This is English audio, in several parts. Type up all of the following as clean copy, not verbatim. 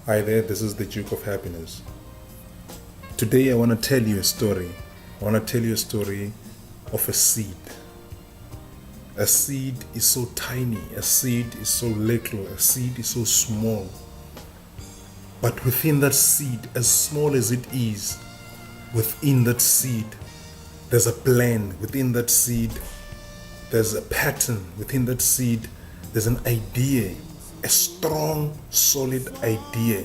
Hi there, this is the Duke of Happiness. Today I want to tell you a story. I want to tell you a story of a seed. A seed is so tiny, a seed is so little, a seed is so small. But within that seed, as small as it is, within that seed, there's a plan. Within that seed, there's a pattern. Within that seed, there's an idea. A strong, solid idea,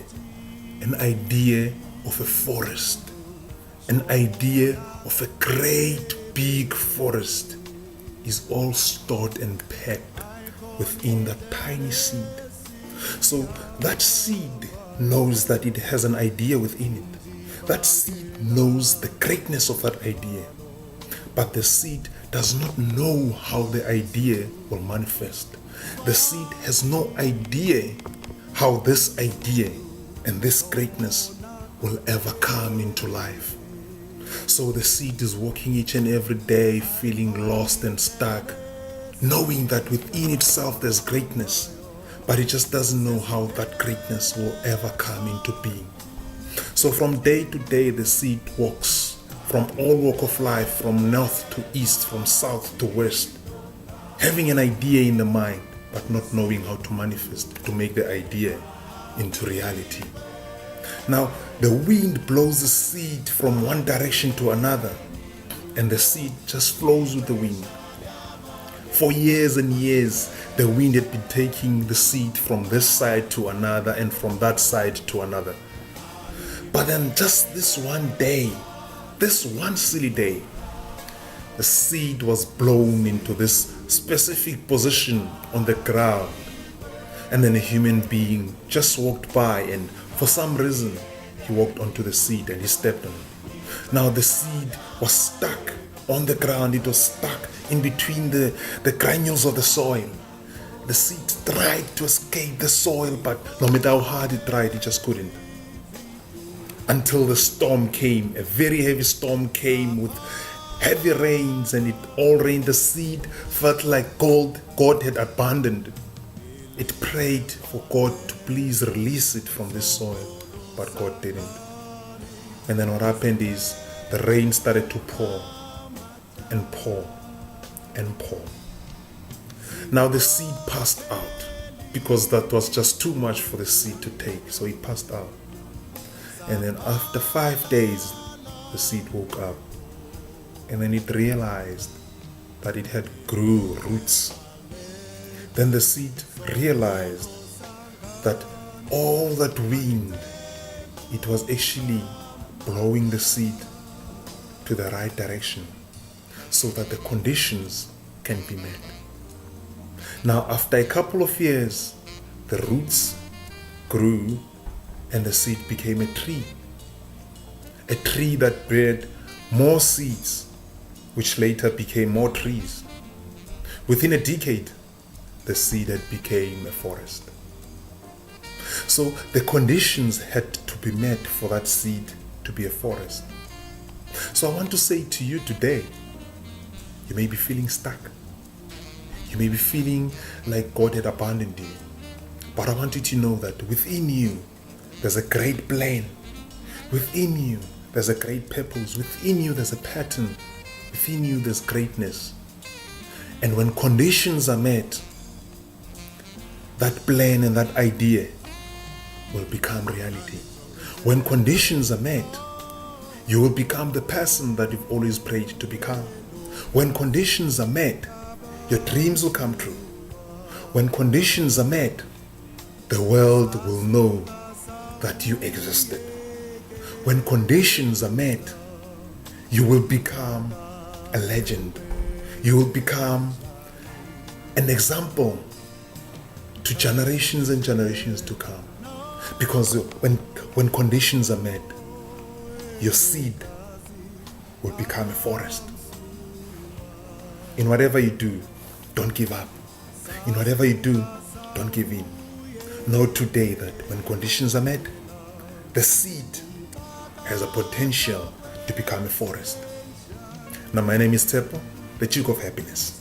an idea of a forest, an idea of a great big forest is all stored and packed within that tiny seed. So that seed knows that it has an idea within it. That seed knows the greatness of that idea, but the seed does not know how the idea will manifest. The seed has no idea how this idea and this greatness will ever come into life. So the seed is walking each and every day feeling lost and stuck, knowing that within itself there's greatness, but it just doesn't know how that greatness will ever come into being. So from day to day the seed walks from all walk of life, from north to east, from south to west, having an idea in the mind, but not knowing how to manifest, to make the idea into reality. Now, the wind blows the seed from one direction to another, and the seed just flows with the wind. For years and years, the wind had been taking the seed from this side to another and from that side to another. But then just this one day, this one silly day, the seed was blown into this specific position on the ground, and then a human being just walked by, and for some reason he walked onto the seed and he stepped on it. Now the seed was stuck on the ground. It was stuck in between the granules of the soil. The seed tried to escape the soil, but no matter how hard it tried, it just couldn't. Until the storm came, a very heavy storm came with heavy rains, and it all rained. The seed felt like God had abandoned it. It prayed for God to please release it from this soil, but God didn't. And then what happened is the rain started to pour and pour and pour. Now the seed passed out because that was just too much for the seed to take, so it passed out. And then after 5 days, the seed woke up. And then it realized that it had grew roots. Then the seed realized that all that wind, it was actually blowing the seed to the right direction so that the conditions can be met. Now, after a couple of years, the roots grew and the seed became a tree that bred more seeds, which later became more trees. Within a decade, the seed had became a forest. So the conditions had to be met for that seed to be a forest. So I want to say to you today, you may be feeling stuck. You may be feeling like God had abandoned you. But I want you to know that within you, there's a great plan. Within you, there's a great purpose. Within you, there's a pattern. Within you, there's greatness. And when conditions are met, that plan and that idea will become reality. When conditions are met, you will become the person that you've always prayed to become. When conditions are met, your dreams will come true. When conditions are met, the world will know that you existed. When conditions are met, you will become a legend. You will become an example to generations and generations to come. Because when conditions are met, your seed will become a forest. In whatever you do, don't give up. In whatever you do, don't give in. Know today that when conditions are met, the seed has a potential to become a forest. Now, my name is Tshepo, the Duke of Happiness.